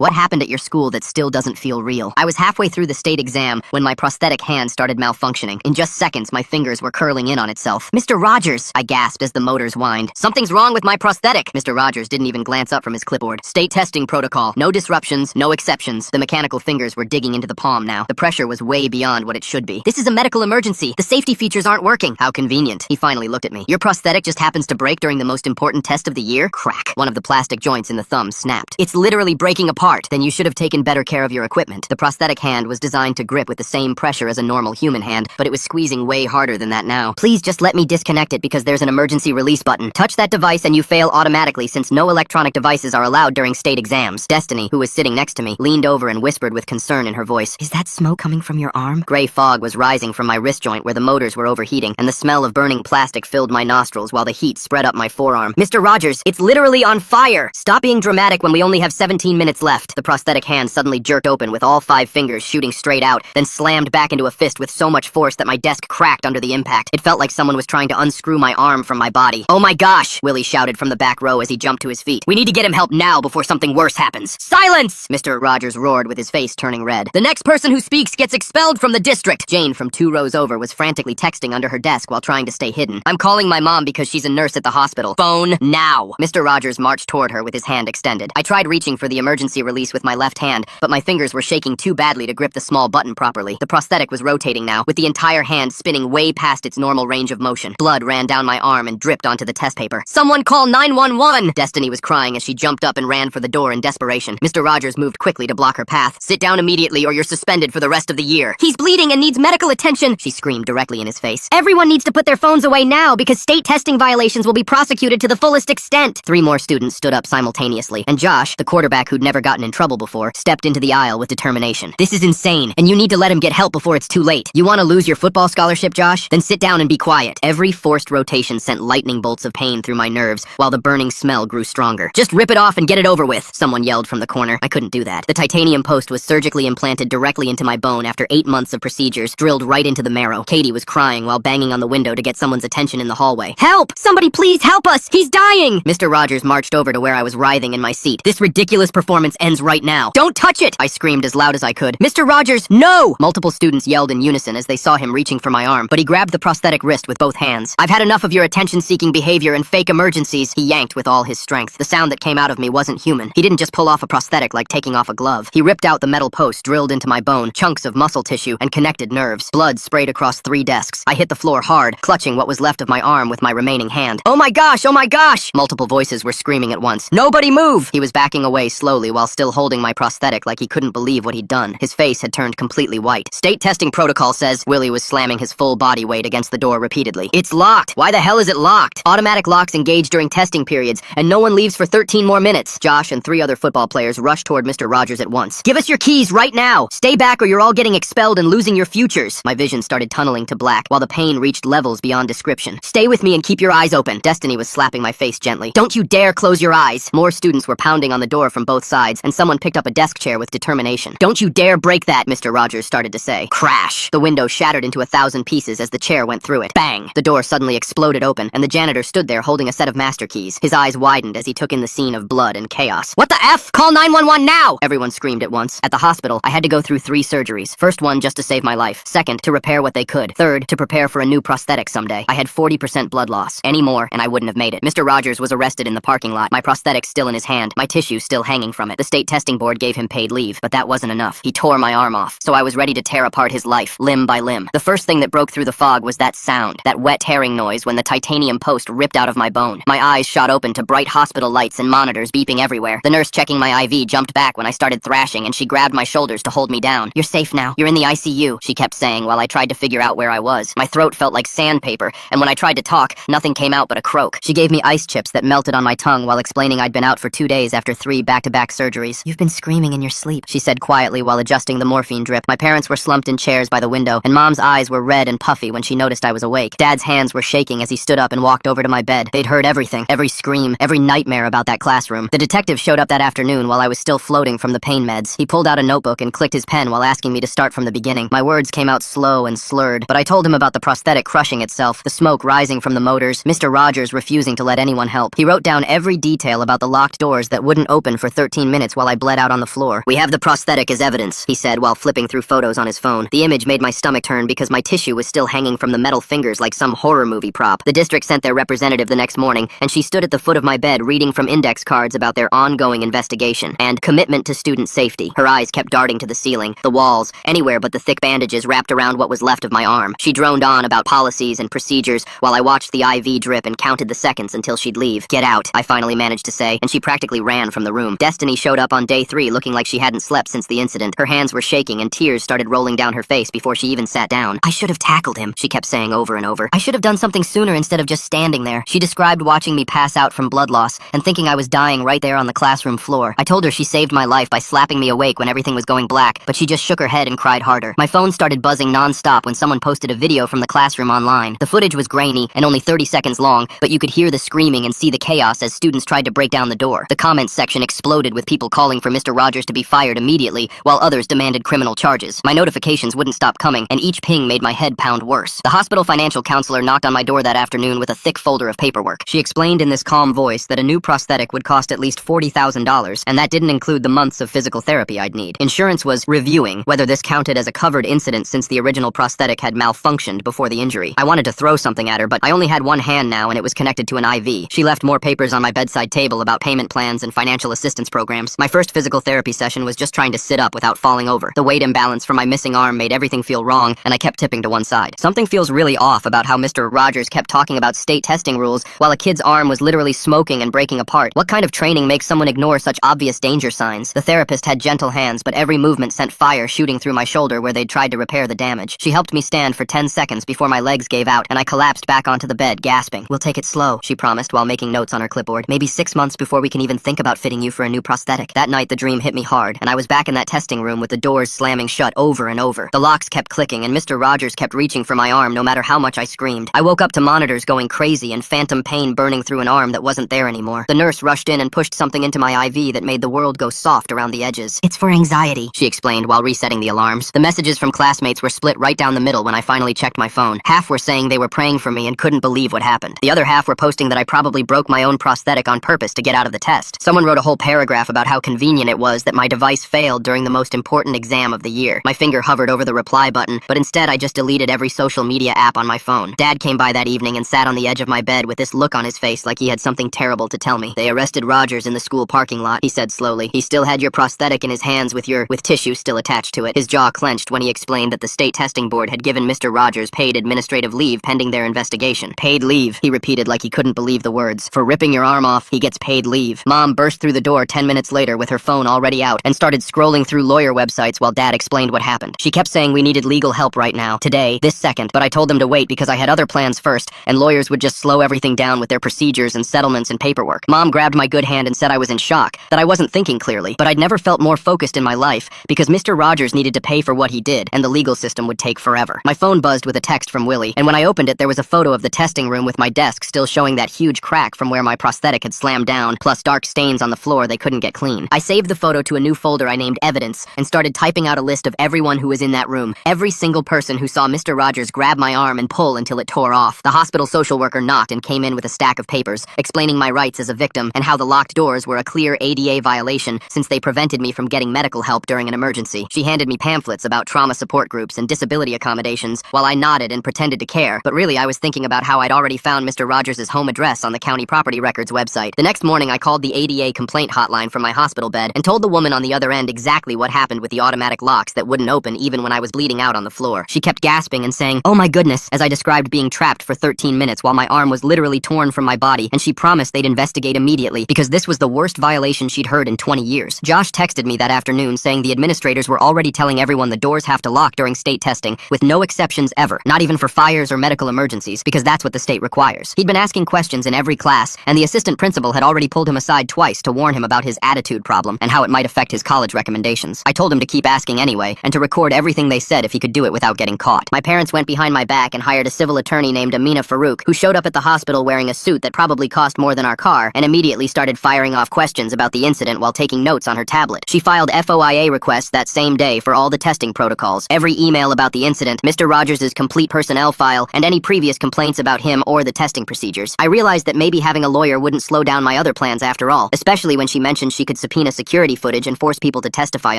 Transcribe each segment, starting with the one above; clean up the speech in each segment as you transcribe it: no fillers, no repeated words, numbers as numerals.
What happened at your school that still doesn't feel real? I was halfway through the state exam when my prosthetic hand started malfunctioning. In just seconds, my fingers were curling in on itself. Mr. Rogers, I gasped as the motors whined. Something's wrong with my prosthetic. Mr. Rogers didn't even glance up from his clipboard. State testing protocol. No disruptions, no exceptions. The mechanical fingers were digging into the palm now. The pressure was way beyond what it should be. This is a medical emergency. The safety features aren't working. How convenient. He finally looked at me. Your prosthetic just happens to break during the most important test of the year? Crack. One of the plastic joints in the thumb snapped. It's literally breaking apart. Then you should have taken better care of your equipment. The prosthetic hand was designed to grip with the same pressure as a normal human hand, but it was squeezing way harder than that now. Please just let me disconnect it because there's an emergency release button. Touch that device and you fail automatically since no electronic devices are allowed during state exams. Destiny, who was sitting next to me, leaned over and whispered with concern in her voice, "Is that smoke coming from your arm?" Gray fog was rising from my wrist joint where the motors were overheating, and the smell of burning plastic filled my nostrils while the heat spread up my forearm. Mr. Rogers, it's literally on fire! Stop being dramatic when we only have 17 minutes left. The prosthetic hand suddenly jerked open with all 5 fingers shooting straight out, then slammed back into a fist with so much force that my desk cracked under the impact. It felt like someone was trying to unscrew my arm from my body. "Oh my gosh!" Willie shouted from the back row as he jumped to his feet. "We need to get him help now before something worse happens." "Silence!" Mr. Rogers roared with his face turning red. "The next person who speaks gets expelled from the district!" Jane from 2 rows over was frantically texting under her desk while trying to stay hidden. "I'm calling my mom because she's a nurse at the hospital. Phone now!" Mr. Rogers marched toward her with his hand extended. I tried reaching for the emergency release with my left hand, but my fingers were shaking too badly to grip the small button properly. The prosthetic was rotating now, with the entire hand spinning way past its normal range of motion. Blood ran down my arm and dripped onto the test paper. "Someone call 911!" Destiny was crying as she jumped up and ran for the door in desperation. Mr. Rogers moved quickly to block her path. "Sit down immediately or you're suspended for the rest of the year." "He's bleeding and needs medical attention," she screamed directly in his face. "Everyone needs to put their phones away now because state testing violations will be prosecuted to the fullest extent." 3 more students stood up simultaneously, and Josh, the quarterback who'd never gotten in trouble before, stepped into the aisle with determination. "This is insane, and you need to let him get help before it's too late. You want to lose your football scholarship, Josh? Then sit down and be quiet." Every forced rotation sent lightning bolts of pain through my nerves, while the burning smell grew stronger. "Just rip it off and get it over with," someone yelled from the corner. I couldn't do that. The titanium post was surgically implanted directly into my bone after 8 months of procedures, drilled right into the marrow. Katie was crying while banging on the window to get someone's attention in the hallway. "Help! Somebody please help us! He's dying!" Mr. Rogers marched over to where I was writhing in my seat. "This ridiculous performance ends right now. Don't touch it!" I screamed as loud as I could. "Mr. Rogers, no!" Multiple students yelled in unison as they saw him reaching for my arm, but he grabbed the prosthetic wrist with both hands. "I've had enough of your attention-seeking behavior and fake emergencies," he yanked with all his strength. The sound that came out of me wasn't human. He didn't just pull off a prosthetic like taking off a glove. He ripped out the metal post drilled into my bone, chunks of muscle tissue, and connected nerves. Blood sprayed across 3 desks. I hit the floor hard, clutching what was left of my arm with my remaining hand. "Oh my gosh! Oh my gosh!" Multiple voices were screaming at once. "Nobody move!" He was backing away slowly while still holding my prosthetic like he couldn't believe what he'd done. His face had turned completely white. "State testing protocol says..." Willie was slamming his full body weight against the door repeatedly. "It's locked! Why the hell is it locked? Automatic locks engage during testing periods, and no one leaves for 13 more minutes." Josh and 3 other football players rushed toward Mr. Rogers at once. "Give us your keys right now! Stay back or you're all getting expelled and losing your futures." My vision started tunneling to black, while the pain reached levels beyond description. "Stay with me and keep your eyes open." Destiny was slapping my face gently. "Don't you dare close your eyes." More students were pounding on the door from both sides, and someone picked up a desk chair with determination. "Don't you dare break that," Mr. Rogers started to say. Crash! The window shattered into 1,000 pieces as the chair went through it. Bang! The door suddenly exploded open, and the janitor stood there holding a set of master keys. His eyes widened as he took in the scene of blood and chaos. "What the F? Call 911 now!" Everyone screamed at once. At the hospital, I had to go through 3 surgeries. First one just to save my life. Second, to repair what they could. Third, to prepare for a new prosthetic someday. I had 40% blood loss. Any more, and I wouldn't have made it. Mr. Rogers was arrested in the parking lot, my prosthetic still in his hand, my tissue still hanging from it. The state testing board gave him paid leave, but that wasn't enough. He tore my arm off, so I was ready to tear apart his life, limb by limb. The first thing that broke through the fog was that sound, that wet tearing noise when the titanium post ripped out of my bone. My eyes shot open to bright hospital lights and monitors beeping everywhere. The nurse checking my IV jumped back when I started thrashing, and she grabbed my shoulders to hold me down. "You're safe now. You're in the ICU," she kept saying while I tried to figure out where I was. My throat felt like sandpaper, and when I tried to talk, nothing came out but a croak. She gave me ice chips that melted on my tongue while explaining I'd been out for 2 days after 3 back-to-back surgeries. "You've been screaming in your sleep," she said quietly while adjusting the morphine drip. My parents were slumped in chairs by the window, and Mom's eyes were red and puffy when she noticed I was awake. Dad's hands were shaking as he stood up and walked over to my bed. They'd heard everything, every scream, every nightmare about that classroom. The detective showed up that afternoon while I was still floating from the pain meds. He pulled out a notebook and clicked his pen while asking me to start from the beginning. My words came out slow and slurred, but I told him about the prosthetic crushing itself, the smoke rising from the motors, Mr. Rogers refusing to let anyone help. He wrote down every detail about the locked doors that wouldn't open for 13 minutes minutes while I bled out on the floor. "We have the prosthetic as evidence," he said while flipping through photos on his phone. The image made my stomach turn because my tissue was still hanging from the metal fingers like some horror movie prop. The district sent their representative the next morning, and she stood at the foot of my bed reading from index cards about their ongoing investigation and commitment to student safety. Her eyes kept darting to the ceiling, the walls, anywhere but the thick bandages wrapped around what was left of my arm. She droned on about policies and procedures while I watched the IV drip and counted the seconds until she'd leave. "Get out," I finally managed to say, and she practically ran from the room. Destiny showed up on day 3 looking like she hadn't slept since the incident. Her hands were shaking and tears started rolling down her face before she even sat down. "I should have tackled him," she kept saying over and over. "I should have done something sooner instead of just standing there." She described watching me pass out from blood loss and thinking I was dying right there on the classroom floor. I told her she saved my life by slapping me awake when everything was going black, but she just shook her head and cried harder. My phone started buzzing non-stop when someone posted a video from the classroom online. The footage was grainy and only 30 seconds long, but you could hear the screaming and see the chaos as students tried to break down the door. The comments section exploded with people calling for Mr. Rogers to be fired immediately, while others demanded criminal charges. My notifications wouldn't stop coming, and each ping made my head pound worse. The hospital financial counselor knocked on my door that afternoon with a thick folder of paperwork. She explained in this calm voice that a new prosthetic would cost at least $40,000, and that didn't include the months of physical therapy I'd need. Insurance was reviewing whether this counted as a covered incident since the original prosthetic had malfunctioned before the injury. I wanted to throw something at her, but I only had one hand now and it was connected to an IV. She left more papers on my bedside table about payment plans and financial assistance programs. My first physical therapy session was just trying to sit up without falling over. The weight imbalance from my missing arm made everything feel wrong, and I kept tipping to one side. Something feels really off about how Mr. Rogers kept talking about state testing rules while a kid's arm was literally smoking and breaking apart. What kind of training makes someone ignore such obvious danger signs? The therapist had gentle hands, but every movement sent fire shooting through my shoulder where they'd tried to repair the damage. She helped me stand for 10 seconds before my legs gave out, and I collapsed back onto the bed, gasping. "We'll take it slow," she promised while making notes on her clipboard. "Maybe 6 months before we can even think about fitting you for a new prosthetic." That night, the dream hit me hard, and I was back in that testing room with the doors slamming shut over and over. The locks kept clicking, and Mr. Rogers kept reaching for my arm no matter how much I screamed. I woke up to monitors going crazy and phantom pain burning through an arm that wasn't there anymore. The nurse rushed in and pushed something into my IV that made the world go soft around the edges. "It's for anxiety," she explained while resetting the alarms. The messages from classmates were split right down the middle when I finally checked my phone. Half were saying they were praying for me and couldn't believe what happened. The other half were posting that I probably broke my own prosthetic on purpose to get out of the test. Someone wrote a whole paragraph about how convenient it was that my device failed during the most important exam of the year. My finger hovered over the reply button, but instead I just deleted every social media app on my phone. Dad came by that evening and sat on the edge of my bed with this look on his face like he had something terrible to tell me. "They arrested Rogers in the school parking lot," he said slowly. "He still had your prosthetic in his hands with tissue still attached to it." His jaw clenched when he explained that the state testing board had given Mr. Rogers paid administrative leave pending their investigation. "Paid leave," he repeated like he couldn't believe the words. "For ripping your arm off, he gets paid leave." Mom burst through the door 10 minutes later with her phone already out and started scrolling through lawyer websites while Dad explained what happened. She kept saying we needed legal help right now, today, this second, but I told them to wait because I had other plans first, and lawyers would just slow everything down with their procedures and settlements and paperwork. Mom grabbed my good hand and said I was in shock, that I wasn't thinking clearly, but I'd never felt more focused in my life because Mr. Rogers needed to pay for what he did, and the legal system would take forever. My phone buzzed with a text from Willie, and when I opened it, there was a photo of the testing room with my desk still showing that huge crack from where my prosthetic had slammed down, plus dark stains on the floor they couldn't get clean. I saved the photo to a new folder I named Evidence and started typing out a list of everyone who was in that room, every single person who saw Mr. Rogers grab my arm and pull until it tore off. The hospital social worker knocked and came in with a stack of papers, explaining my rights as a victim and how the locked doors were a clear ADA violation since they prevented me from getting medical help during an emergency. She handed me pamphlets about trauma support groups and disability accommodations while I nodded and pretended to care, but really I was thinking about how I'd already found Mr. Rogers' home address on the county property records website. The next morning I called the ADA complaint hotline from my hospital bed and told the woman on the other end exactly what happened with the automatic locks that wouldn't open even when I was bleeding out on the floor. She kept gasping and saying, "Oh my goodness," as I described being trapped for 13 minutes while my arm was literally torn from my body, and she promised they'd investigate immediately because this was the worst violation she'd heard in 20 years. Josh texted me that afternoon saying the administrators were already telling everyone the doors have to lock during state testing, with no exceptions ever, not even for fires or medical emergencies, because that's what the state requires. He'd been asking questions in every class, and the assistant principal had already pulled him aside twice to warn him about his attitude problem and how it might affect his college recommendations. I told him to keep asking anyway, and to record everything they said if he could do it without getting caught. My parents went behind my back and hired a civil attorney named Amina Farouk, who showed up at the hospital wearing a suit that probably cost more than our car, and immediately started firing off questions about the incident while taking notes on her tablet. She filed FOIA requests that same day for all the testing protocols, every email about the incident, Mr. Rogers' complete personnel file, and any previous complaints about him or the testing procedures. I realized that maybe having a lawyer wouldn't slow down my other plans after all, especially when she mentioned she could could subpoena security footage and force people to testify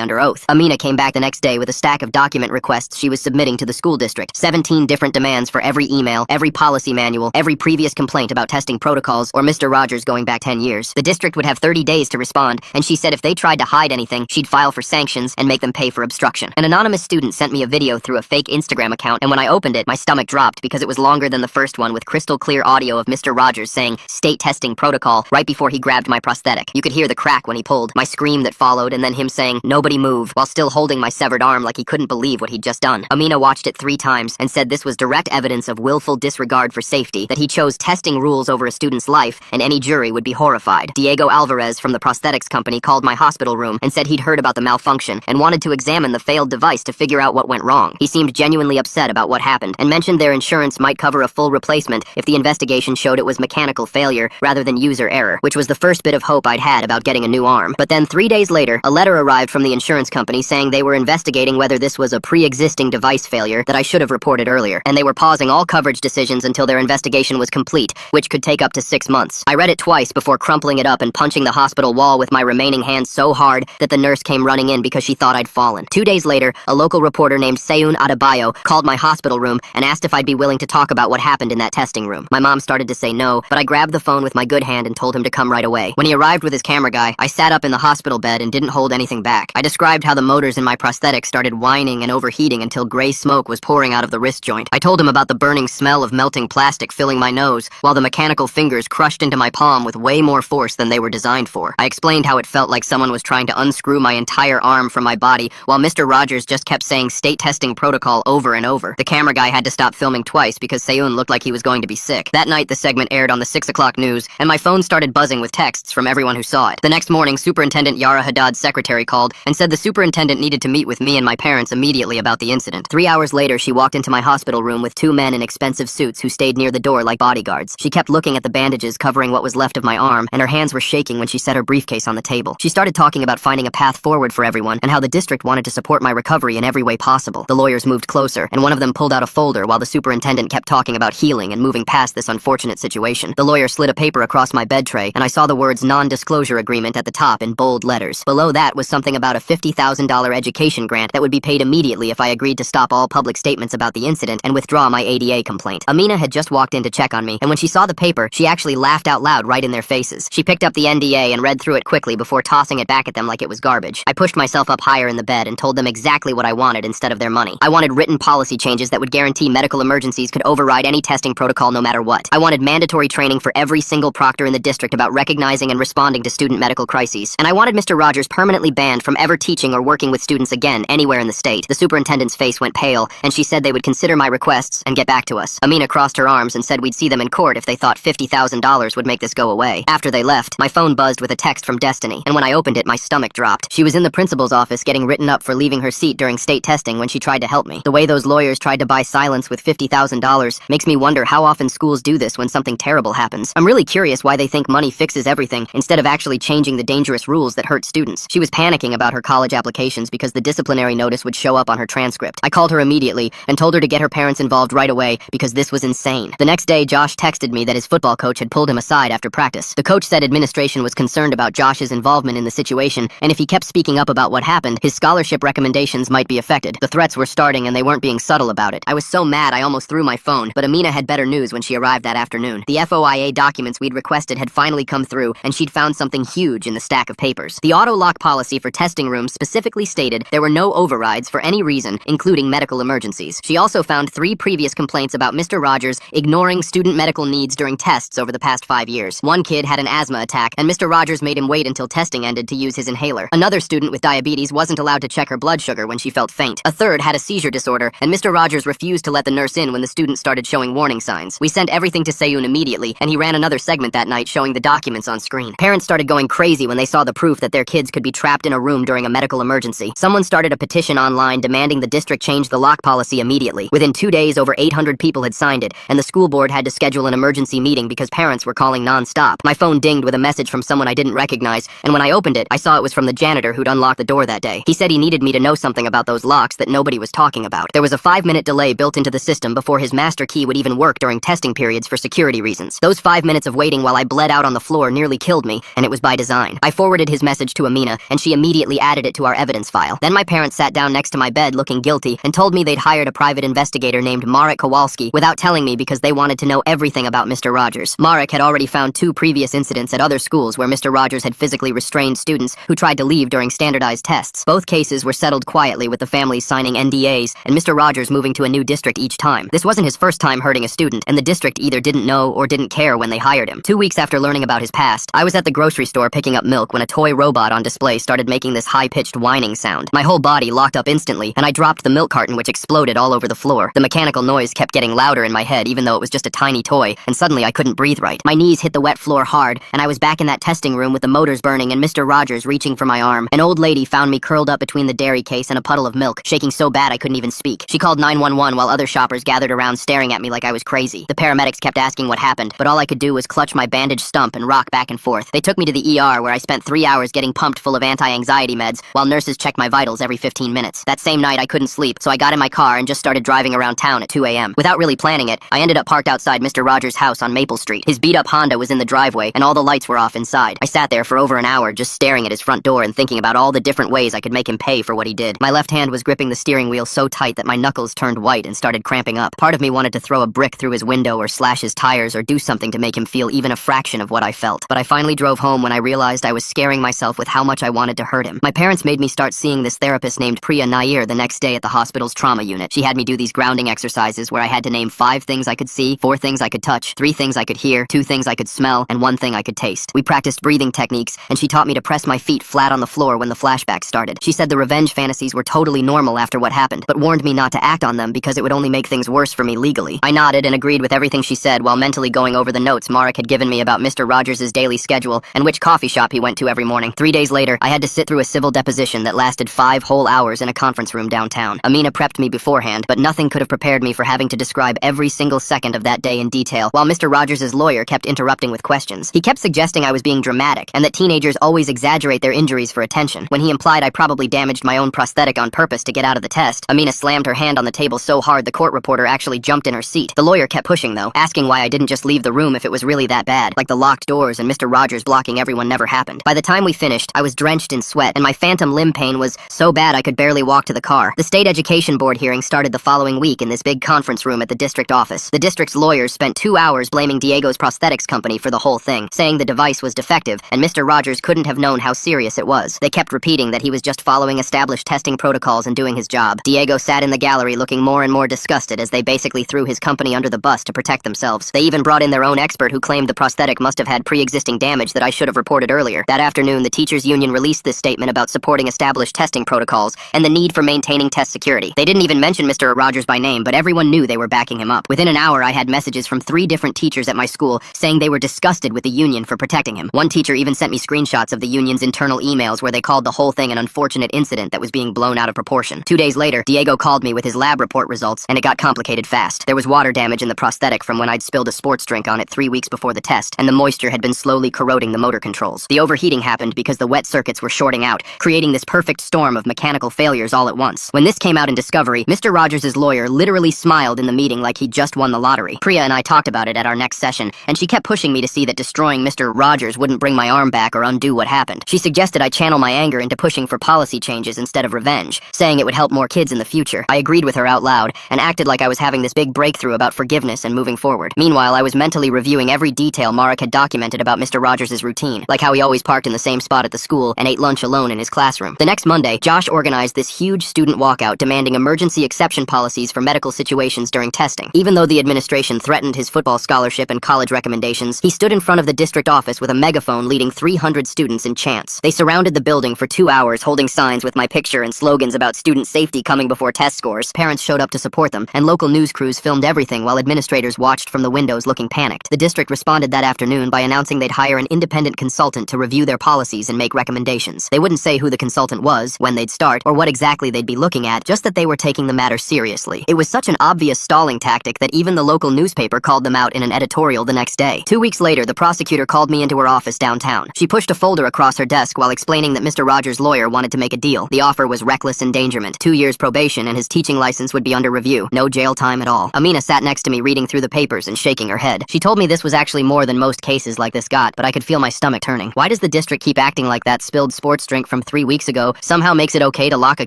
under oath. Amina came back the next day with a stack of document requests she was submitting to the school district. 17 different demands for every email, every policy manual, every previous complaint about testing protocols, or Mr. Rogers going back 10 years. The district would have 30 days to respond, and she said if they tried to hide anything, she'd file for sanctions and make them pay for obstruction. An anonymous student sent me a video through a fake Instagram account, and when I opened it, my stomach dropped because it was longer than the first one with crystal clear audio of Mr. Rogers saying, "State testing protocol," right before he grabbed my prosthetic. You could hear the crack when he pulled, my scream that followed, and then him saying, "Nobody move," while still holding my severed arm like he couldn't believe what he'd just done. Amina watched it 3 times and said this was direct evidence of willful disregard for safety, that he chose testing rules over a student's life, and any jury would be horrified. Diego Alvarez from the prosthetics company called my hospital room and said he'd heard about the malfunction and wanted to examine the failed device to figure out what went wrong. He seemed genuinely upset about what happened and mentioned their insurance might cover a full replacement if the investigation showed it was mechanical failure rather than user error, which was the first bit of hope I'd had about getting a new arm. But then 3 days later, a letter arrived from the insurance company saying they were investigating whether this was a pre-existing device failure that I should have reported earlier, and they were pausing all coverage decisions until their investigation was complete, which could take up to 6 months. I read it twice before crumpling it up and punching the hospital wall with my remaining hand so hard that the nurse came running in because she thought I'd fallen. 2 days later, a local reporter named Seun Adebayo called my hospital room and asked if I'd be willing to talk about what happened in that testing room. My mom started to say no, but I grabbed the phone with my good hand and told him to come right away. When he arrived with his camera guy, I sat up in the hospital bed and didn't hold anything back. I described how the motors in my prosthetic started whining and overheating until gray smoke was pouring out of the wrist joint. I told him about the burning smell of melting plastic filling my nose, while the mechanical fingers crushed into my palm with way more force than they were designed for. I explained how it felt like someone was trying to unscrew my entire arm from my body, while Mr. Rogers just kept saying state testing protocol over and over. The camera guy had to stop filming twice because Seun looked like he was going to be sick. That night, the segment aired on the 6 o'clock news, and my phone started buzzing with texts from everyone who saw it. The next morning, Superintendent Yara Haddad's secretary called and said the superintendent needed to meet with me and my parents immediately about the incident. 3 hours later, she walked into my hospital room with 2 men in expensive suits who stayed near the door like bodyguards. She kept looking at the bandages covering what was left of my arm, and her hands were shaking when she set her briefcase on the table. She started talking about finding a path forward for everyone and how the district wanted to support my recovery in every way possible. The lawyers moved closer, and one of them pulled out a folder while the superintendent kept talking about healing and moving past this unfortunate situation. The lawyer slid a paper across my bed tray, and I saw the words non-disclosure agreement at the top in bold letters. Below that was something about a $50,000 education grant that would be paid immediately if I agreed to stop all public statements about the incident and withdraw my ADA complaint. Amina had just walked in to check on me, and when she saw the paper, she actually laughed out loud right in their faces. She picked up the NDA and read through it quickly before tossing it back at them like it was garbage. I pushed myself up higher in the bed and told them exactly what I wanted instead of their money. I wanted written policy changes that would guarantee medical emergencies could override any testing protocol no matter what. I wanted mandatory training for every single proctor in the district about recognizing and responding to student medical crises. And I wanted Mr. Rogers permanently banned from ever teaching or working with students again anywhere in the state. The superintendent's face went pale, and she said they would consider my requests and get back to us. Amina crossed her arms and said we'd see them in court if they thought $50,000 would make this go away. After they left, my phone buzzed with a text from Destiny, and when I opened it, my stomach dropped. She was in the principal's office getting written up for leaving her seat during state testing when she tried to help me. The way those lawyers tried to buy silence with $50,000 makes me wonder how often schools do this when something terrible happens. I'm really curious why they think money fixes everything instead of actually changing the dangerous rules that hurt students. She was panicking about her college applications because the disciplinary notice would show up on her transcript. I called her immediately and told her to get her parents involved right away because this was insane. The next day, Josh texted me that his football coach had pulled him aside after practice. The coach said administration was concerned about Josh's involvement in the situation, and if he kept speaking up about what happened, his scholarship recommendations might be affected. The threats were starting and they weren't being subtle about it. I was so mad I almost threw my phone, but Amina had better news when she arrived that afternoon. The FOIA documents we'd requested had finally come through, and she'd found something huge in the stack of papers. The auto-lock policy for testing rooms specifically stated there were no overrides for any reason, including medical emergencies. She also found 3 previous complaints about Mr. Rogers ignoring student medical needs during tests over the past 5 years. One kid had an asthma attack, and Mr. Rogers made him wait until testing ended to use his inhaler. Another student with diabetes wasn't allowed to check her blood sugar when she felt faint. A third had a seizure disorder, and Mr. Rogers refused to let the nurse in when the student started showing warning signs. We sent everything to Seun immediately, and he ran another segment that night showing the documents on screen. Parents started going crazy when they saw the proof that their kids could be trapped in a room during a medical emergency. Someone started a petition online demanding the district change the lock policy immediately. Within 2 days, over 800 people had signed it, and the school board had to schedule an emergency meeting because parents were calling non-stop. My phone dinged with a message from someone I didn't recognize, and when I opened it, I saw it was from the janitor who'd unlocked the door that day. He said he needed me to know something about those locks that nobody was talking about. There was a 5-minute delay built into the system before his master key would even work during testing periods for security reasons. Those 5 minutes of waiting while I bled out on the floor nearly killed me, and it was by design. I forwarded his message to Amina, and she immediately added it to our evidence file. Then my parents sat down next to my bed looking guilty and told me they'd hired a private investigator named Marek Kowalski without telling me because they wanted to know everything about Mr. Rogers. Marek had already found 2 previous incidents at other schools where Mr. Rogers had physically restrained students who tried to leave during standardized tests. Both cases were settled quietly with the families signing NDAs and Mr. Rogers moving to a new district each time. This wasn't his first time hurting a student, and the district either didn't know or didn't care when they hired him. 2 weeks after learning about his past, I was at the grocery store picking up milk when a toy robot on display started making this high-pitched whining sound. My whole body locked up instantly, and I dropped the milk carton, which exploded all over the floor. The mechanical noise kept getting louder in my head, even though it was just a tiny toy, and suddenly I couldn't breathe right. My knees hit the wet floor hard, and I was back in that testing room with the motors burning and Mr. Rogers reaching for my arm. An old lady found me curled up between the dairy case and a puddle of milk, shaking so bad I couldn't even speak. She called 911 while other shoppers gathered around staring at me like I was crazy. The paramedics kept asking what happened, but all I could do was clutch my bandaged stump and rock back and forth. They took me to the ER, where I spent 3 hours getting pumped full of anti-anxiety meds, while nurses checked my vitals every 15 minutes. That same night I couldn't sleep, so I got in my car and just started driving around town at 2 a.m. Without really planning it, I ended up parked outside Mr. Rogers' house on Maple Street. His beat-up Honda was in the driveway, and all the lights were off inside. I sat there for over an hour just staring at his front door and thinking about all the different ways I could make him pay for what he did. My left hand was gripping the steering wheel so tight that my knuckles turned white and started cramping up. Part of me wanted to throw a brick through his window or slash his tires or do something to make him feel even a fraction of what I felt. But I finally drove home when I realized I was scaring myself with how much I wanted to hurt him. My parents made me start seeing this therapist named Priya Nair the next day at the hospital's trauma unit. She had me do these grounding exercises where I had to name 5 things I could see, 4 things I could touch, 3 things I could hear, 2 things I could smell, and 1 thing I could taste. We practiced breathing techniques, and she taught me to press my feet flat on the floor when the flashbacks started. She said the revenge fantasies were totally normal after what happened, but warned me not to act on them because it would only make things worse for me legally. I nodded and agreed with everything she said while mentally going over the notes Marek had given me about Mr. Rogers' daily schedule and which coffee shop he went to every morning. 3 days later, I had to sit through a civil deposition that lasted 5 whole hours in a conference room downtown. Amina prepped me beforehand, but nothing could have prepared me for having to describe every single second of that day in detail, while Mr. Rogers' lawyer kept interrupting with questions. He kept suggesting I was being dramatic, and that teenagers always exaggerate their injuries for attention. When he implied I probably damaged my own prosthetic on purpose to get out of the test, Amina slammed her hand on the table so hard the court reporter actually jumped in her seat. The lawyer kept pushing, though, asking why I didn't just leave the room if it was really that bad, like the locked doors and Mr. Rogers blocking everyone never happened. By the time we finished, I was drenched in sweat, and my phantom limb pain was so bad I could barely walk to the car. The state education board hearing started the following week in this big conference room at the district office. The district's lawyers spent 2 hours blaming Diego's prosthetics company for the whole thing, saying the device was defective, and Mr. Rogers couldn't have known how serious it was. They kept repeating that he was just following established testing protocols and doing his job. Diego sat in the gallery looking more and more disgusted as they basically threw his company under the bus to protect themselves. They even brought in their own expert who claimed the prosthetic must have had pre-existing damage that I should have reported earlier. That afternoon, the teachers' union released this statement about supporting established testing protocols and the need for maintaining test security. They didn't even mention Mr. Rogers by name, but everyone knew they were backing him up. Within an hour, I had messages from 3 different teachers at my school saying they were disgusted with the union for protecting him. One teacher even sent me screenshots of the union's internal emails where they called the whole thing an unfortunate incident that was being blown out of proportion. 2 days later, Diego called me with his lab report results, and it got complicated fast. There was water damage in the prosthetic from when I'd spilled a sports drink on it 3 weeks before the test, and the moisture had been slowly corroding the motor controls. The overheating happened because the wet circuits were shorting out, creating this perfect storm of mechanical failures all at once. When this came out in Discovery, Mr. Rogers' lawyer literally smiled in the meeting like he'd just won the lottery. Priya and I talked about it at our next session, and she kept pushing me to see that destroying Mr. Rogers wouldn't bring my arm back or undo what happened. She suggested I channel my anger into pushing for policy changes instead of revenge, saying it would help more kids in the future. I agreed with her out loud and acted like I was having this big breakthrough about forgiveness and moving forward. Meanwhile, I was mentally reviewing every detail Marek had documented about Mr. Rogers' routine, like how he always parked in the same spot at the school and ate lunch alone in his classroom. The next Monday, Josh organized this huge student walkout demanding emergency exception policies for medical situations during testing. Even though the administration threatened his football scholarship and college recommendations, he stood in front of the district office with a megaphone leading 300 students in chants. They surrounded the building for 2 hours holding signs with my picture and slogans about student safety coming before test scores. Parents showed up to support them, and local news crews filmed everything while administrators watched from the windows looking panicked. The district responded that afternoon by announcing they'd hire an independent consultant to review their policies and make recommendations. They wouldn't say who the consultant was, when they'd start, or what exactly they'd be looking at, just that they were taking the matter seriously. It was such an obvious stalling tactic that even the local newspaper called them out in an editorial the next day. 2 weeks later, the prosecutor called me into her office downtown. She pushed a folder across her desk while explaining that Mr. Rogers' lawyer wanted to make a deal. The offer was reckless endangerment, 2 years probation, and his teaching license would be under review. No jail time at all. Amina sat next to me reading through the papers and shaking her head. She told me this was actually more than most cases like this got, but I could feel my stomach turning. Why did does the district keep acting like that spilled sports drink from 3 weeks ago somehow makes it okay to lock a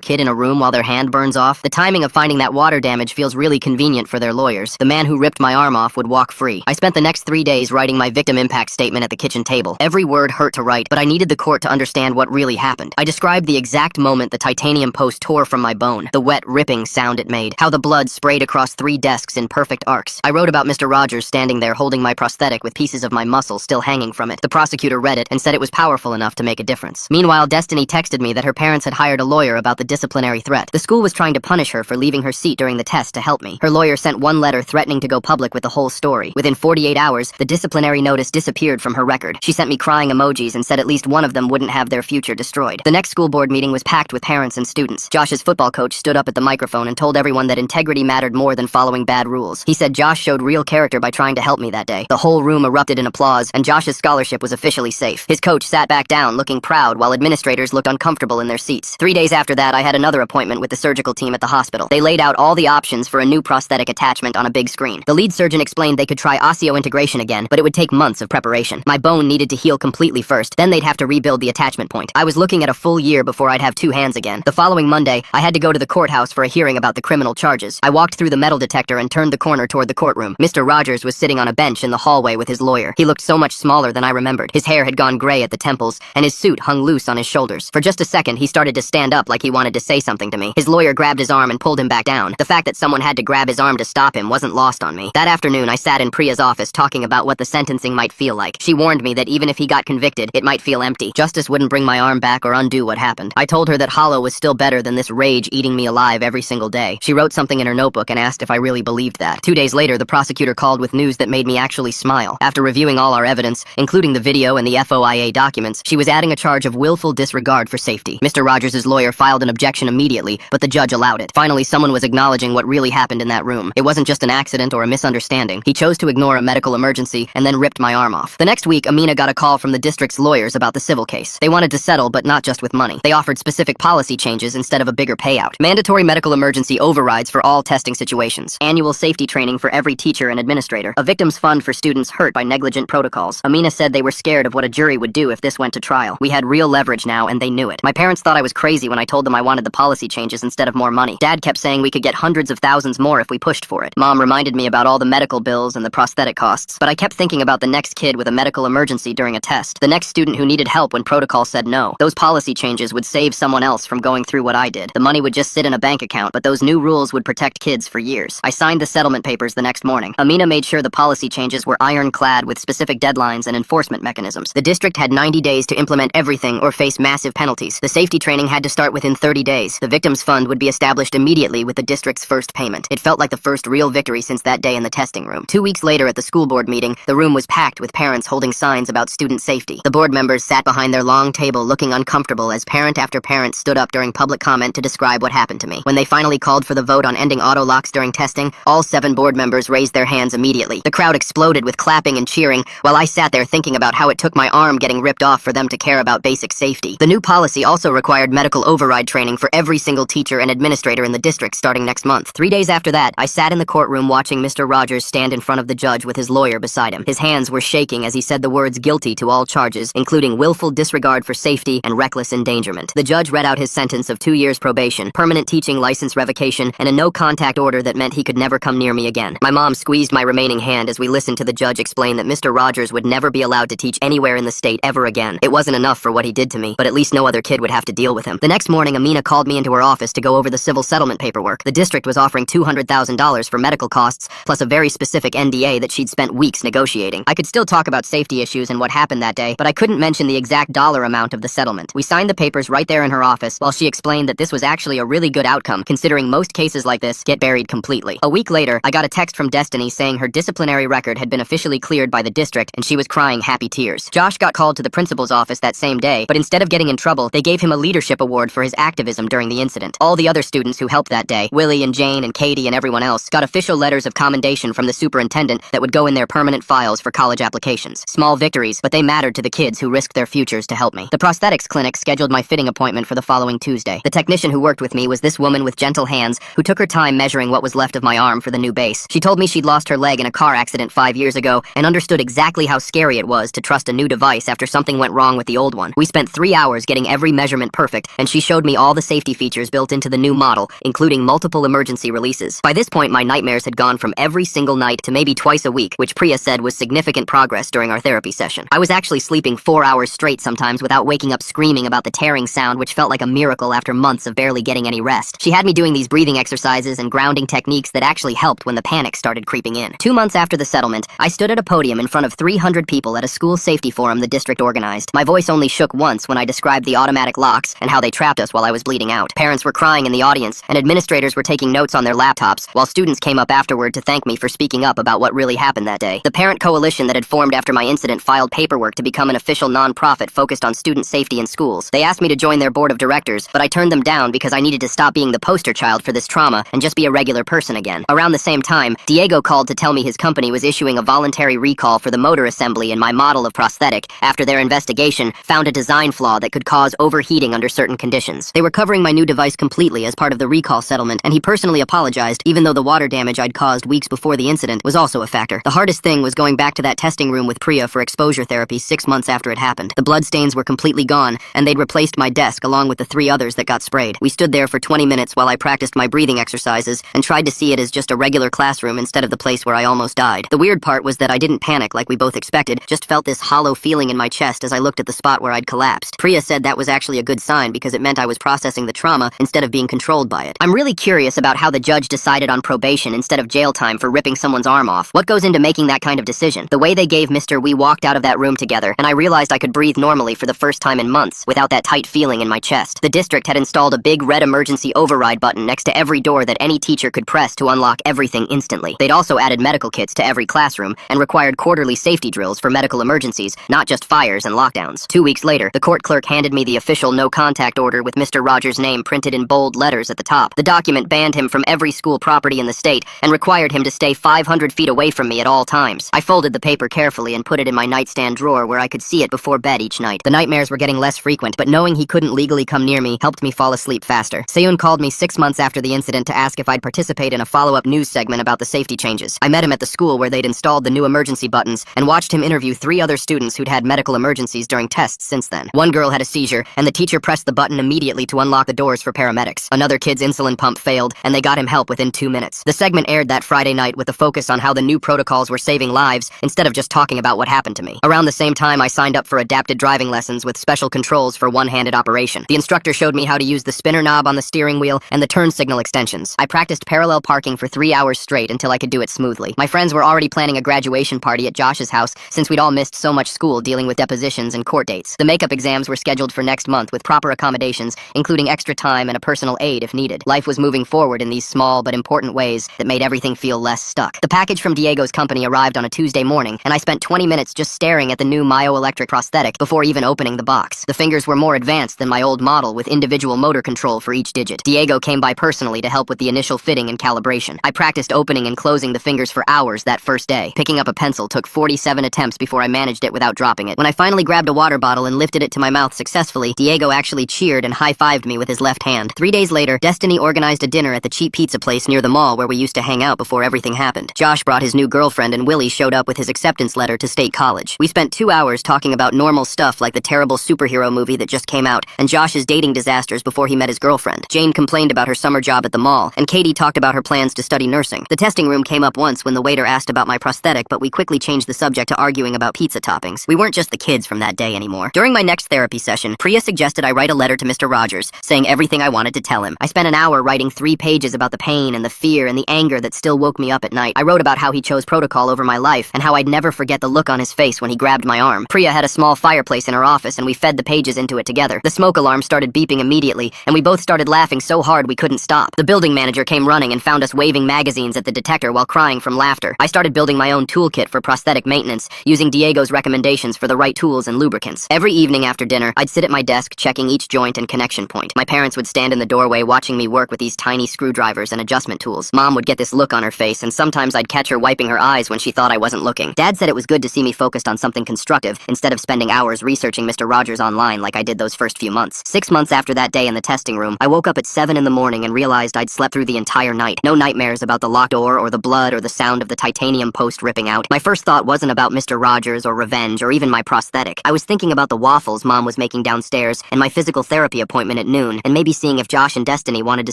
kid in a room while their hand burns off? The timing of finding that water damage feels really convenient for their lawyers. The man who ripped my arm off would walk free. I spent the next 3 days writing my victim impact statement at the kitchen table. Every word hurt to write, but I needed the court to understand what really happened. I described the exact moment the titanium post tore from my bone, the wet, ripping sound it made, how the blood sprayed across 3 desks in perfect arcs. I wrote about Mr. Rogers standing there holding my prosthetic with pieces of my muscle still hanging from it. The prosecutor read it and said it was powerful enough to make a difference. Meanwhile, Destiny texted me that her parents had hired a lawyer about the disciplinary threat. The school was trying to punish her for leaving her seat during the test to help me. Her lawyer sent one letter threatening to go public with the whole story. Within 48 hours, the disciplinary notice disappeared from her record. She sent me crying emojis and said at least one of them wouldn't have their future destroyed. The next school board meeting was packed with parents and students. Josh's football coach stood up at the microphone and told everyone that integrity mattered more than following bad rules. He said Josh showed real character by trying to help me that day. The whole room erupted in applause, and Josh's scholarship was officially safe. His coach sat back down, looking proud, while administrators looked uncomfortable in their seats. 3 days after that, I had another appointment with the surgical team at the hospital. They laid out all the options for a new prosthetic attachment on a big screen. The lead surgeon explained they could try osseointegration again, but it would take months of preparation. My bone needed to heal completely first, then they'd have to rebuild the attachment point. I was looking at a full year before I'd have 2 hands again. The following Monday, I had to go to the courthouse for a hearing about the criminal charges. I walked through the metal detector and turned the corner toward the courtroom. Mr. Rogers was sitting on a bench in the hallway with his lawyer. He looked so much smaller than I remembered. His hair had gone gray at the temples, and his suit hung loose on his shoulders. For just a second, he started to stand up like he wanted to say something to me. His lawyer grabbed his arm and pulled him back down. The fact that someone had to grab his arm to stop him wasn't lost on me. That afternoon, I sat in Priya's office talking about what the sentencing might feel like. She warned me that even if he got convicted, it might feel empty. Justice wouldn't bring my arm back or undo what happened. I told her that hollow was still better than this rage eating me alive every single day. She wrote something in her notebook and asked if I really believed that. 2 days later, the prosecutor called with news that made me actually smile. After reviewing all our evidence, including the video and the FOIA documents, she was adding a charge of willful disregard for safety. Mr. Rogers' lawyer filed an objection immediately, but the judge allowed it. Finally, someone was acknowledging what really happened in that room. It wasn't just an accident or a misunderstanding. He chose to ignore a medical emergency and then ripped my arm off. The next week, Amina got a call from the district's lawyers about the civil case. They wanted to settle, but not just with money. They offered specific policy changes instead of a bigger payout. Mandatory medical emergency overrides for all testing situations. Annual safety training for every teacher and administrator. A victim's fund for students hurt by negligent protocols. Amina said they were scared of what a jury would do if this went to trial. We had real leverage now, and they knew it. My parents thought I was crazy when I told them I wanted the policy changes instead of more money. Dad kept saying we could get hundreds of thousands more if we pushed for it. Mom reminded me about all the medical bills and the prosthetic costs, but I kept thinking about the next kid with a medical emergency during a test. The next student who needed help when protocol said no. Those policy changes would save someone else from going through what I did. The money would just sit in a bank account, but those new rules would protect kids for years. I signed the settlement papers the next morning. Amina made sure the policy changes were ironclad with specific deadlines and enforcement mechanisms. The district had 90 days to implement everything or face massive penalties. The safety training had to start within 30 days. The victims fund would be established immediately with the district's first payment. It felt like the first real victory since that day in the testing room. 2 weeks later at the school board meeting, the room was packed with parents holding signs about student safety. The board members sat behind their long table looking uncomfortable as parent after parent stood up during public comment to describe what happened to me. When they finally called for the vote on ending auto locks during testing, all 7 board members raised their hands immediately. The crowd exploded with clapping and cheering, while I sat there thinking about how it took my arm getting ripped off for them to care about basic safety. The new policy also required medical override training for every single teacher and administrator in the district starting next month. 3 days after that, I sat in the courtroom watching Mr. Rogers stand in front of the judge with his lawyer beside him. His hands were shaking as he said the words guilty to all charges, including willful disregard for safety and reckless endangerment. The judge read out his sentence of 2 years probation, permanent teaching license revocation, and a no-contact order that meant he could never come near me again. My mom squeezed my remaining hand as we listened to the judge explain that Mr. Rogers would never be allowed to teach anywhere in the state ever again. It wasn't enough for what he did to me, but at least no other kid would have to deal with him. The next morning, Amina called me into her office to go over the civil settlement paperwork. The district was offering $200,000 for medical costs, plus a very specific NDA that she'd spent weeks negotiating. I could still talk about safety issues and what happened that day, but I couldn't mention the exact dollar amount of the settlement. We signed the papers right there in her office while she explained that this was actually a really good outcome, considering most cases like this get buried completely. A week later, I got a text from Destiny saying her disciplinary record had been officially cleared by the district, and she was crying happy tears. Josh got called to the principal's office that same day, but instead of getting in trouble, they gave him a leadership award for his activism during the incident. All the other students who helped that day, Willie and Jane and Katie and everyone else, got official letters of commendation from the superintendent that would go in their permanent files for college applications. Small victories, but they mattered to the kids who risked their futures to help me. The prosthetics clinic scheduled my fitting appointment for the following Tuesday. The technician who worked with me was this woman with gentle hands who took her time measuring what was left of my arm for the new base. She told me she'd lost her leg in a car accident 5 years ago and understood exactly how scary it was to trust a new device after after something went wrong with the old one. We spent 3 hours getting every measurement perfect, and she showed me all the safety features built into the new model, including multiple emergency releases. By this point, my nightmares had gone from every single night to maybe twice a week, which Priya said was significant progress during our therapy session. I was actually sleeping 4 hours straight sometimes without waking up screaming about the tearing sound, which felt like a miracle after months of barely getting any rest. She had me doing these breathing exercises and grounding techniques that actually helped when the panic started creeping in. 2 months after the settlement, I stood at a podium in front of 300 people at a school safety forum the district organized. My voice only shook once when I described the automatic locks and how they trapped us while I was bleeding out. Parents were crying in the audience, and administrators were taking notes on their laptops, while students came up afterward to thank me for speaking up about what really happened that day. The parent coalition that had formed after my incident filed paperwork to become an official non-profit focused on student safety in schools. They asked me to join their board of directors, but I turned them down because I needed to stop being the poster child for this trauma and just be a regular person again. Around the same time, Diego called to tell me his company was issuing a voluntary recall for the motor assembly in my model of Prosthetic after their investigation found a design flaw that could cause overheating under certain conditions. They were covering my new device completely as part of the recall settlement, and he personally apologized, even though the water damage I'd caused weeks before the incident was also a factor. The hardest thing was going back to that testing room with Priya for exposure therapy 6 months after it happened. The bloodstains were completely gone, and they'd replaced my desk along with the 3 others that got sprayed. We stood there for 20 minutes while I practiced my breathing exercises and tried to see it as just a regular classroom instead of the place where I almost died. The weird part was that I didn't panic like we both expected, just felt this hollow feeling in my chest as I looked at the spot where I'd collapsed. Priya said that was actually a good sign because it meant I was processing the trauma instead of being controlled by it. I'm really curious about how the judge decided on probation instead of jail time for ripping someone's arm off. What goes into making that kind of decision? The way they gave Mr. We walked out of that room together, and I realized I could breathe normally for the first time in months without that tight feeling in my chest. The district had installed a big red emergency override button next to every door that any teacher could press to unlock everything instantly. They'd also added medical kits to every classroom and required quarterly safety drills for medical emergencies, not just fires and lockdowns. 2 weeks later, the court clerk handed me the official no-contact order with Mr. Rogers' name printed in bold letters at the top. The document banned him from every school property in the state and required him to stay 500 feet away from me at all times. I folded the paper carefully and put it in my nightstand drawer where I could see it before bed each night. The nightmares were getting less frequent, but knowing he couldn't legally come near me helped me fall asleep faster. Seun called me 6 months after the incident to ask if I'd participate in a follow-up news segment about the safety changes. I met him at the school where they'd installed the new emergency buttons and watched him interview 3 other students who'd had medical emergencies during tests since then. One girl had a seizure, and the teacher pressed the button immediately to unlock the doors for paramedics. Another kid's insulin pump failed, and they got him help within 2 minutes. The segment aired that Friday night with a focus on how the new protocols were saving lives instead of just talking about what happened to me. Around the same time, I signed up for adapted driving lessons with special controls for one-handed operation. The instructor showed me how to use the spinner knob on the steering wheel and the turn signal extensions. I practiced parallel parking for 3 hours straight until I could do it smoothly. My friends were already planning a graduation party at Josh's house since we'd all missed so much school dealing with depositions and court dates. The makeup exams were scheduled for next month with proper accommodations, including extra time and a personal aide if needed. Life was moving forward in these small but important ways that made everything feel less stuck. The package from Diego's company arrived on a Tuesday morning, and I spent 20 minutes just staring at the new myoelectric prosthetic before even opening the box. The fingers were more advanced than my old model with individual motor control for each digit. Diego came by personally to help with the initial fitting and calibration. I practiced opening and closing the fingers for hours that first day. Picking up a pencil took 47 attempts before I managed it without dropping it. When I finally grabbed a water bottle and lifted it to my mouth successfully, Diego actually cheered and high-fived me with his left hand. 3 days later, Destiny organized a dinner at the cheap pizza place near the mall where we used to hang out before everything happened. Josh brought his new girlfriend and Willie showed up with his acceptance letter to State College. We spent 2 hours talking about normal stuff like the terrible superhero movie that just came out and Josh's dating disasters before he met his girlfriend. Jane complained about her summer job at the mall, and Katie talked about her plans to study nursing. The testing room came up once when the waiter asked about my prosthetic, but we quickly changed the subject to arguing about pizza toppings. We weren't just the kids from that day anymore. During my next therapy session, Priya suggested I write a letter to Mr. Rogers, saying everything I wanted to tell him. I spent an hour writing 3 pages about the pain and the fear and the anger that still woke me up at night. I wrote about how he chose protocol over my life and how I'd never forget the look on his face when he grabbed my arm. Priya had a small fireplace in her office and we fed the pages into it together. The smoke alarm started beeping immediately and we both started laughing so hard we couldn't stop. The building manager came running and found us waving magazines at the detector while crying from laughter. I started building my own toolkit for prosthetic maintenance, using Diego's recommendations for the right tools and lubricants. Every evening after dinner, I'd sit at my desk checking each joint and connection point. My parents would stand in the doorway watching me work with these tiny screwdrivers and adjustment tools. Mom would get this look on her face, and sometimes I'd catch her wiping her eyes when she thought I wasn't looking. Dad said it was good to see me focused on something constructive instead of spending hours researching Mr. Rogers online like I did those first few months. 6 months after that day in the testing room, I woke up at 7 in the morning and realized I'd slept through the entire night. No nightmares about the locked door or the blood or the sound of the titanium post ripping out. My first thought wasn't about Mr. Rogers or revenge or even my prosthetic. I was thinking about the waffles Mom was making downstairs, and my physical therapy appointment at noon, and maybe seeing if Josh and Destiny wanted to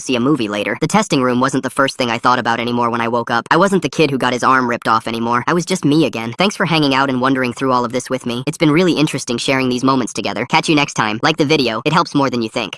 see a movie later. The testing room wasn't the first thing I thought about anymore when I woke up. I wasn't the kid who got his arm ripped off anymore. I was just me again. Thanks for hanging out and wondering through all of this with me. It's been really interesting sharing these moments together. Catch you next time. Like the video, it helps more than you think.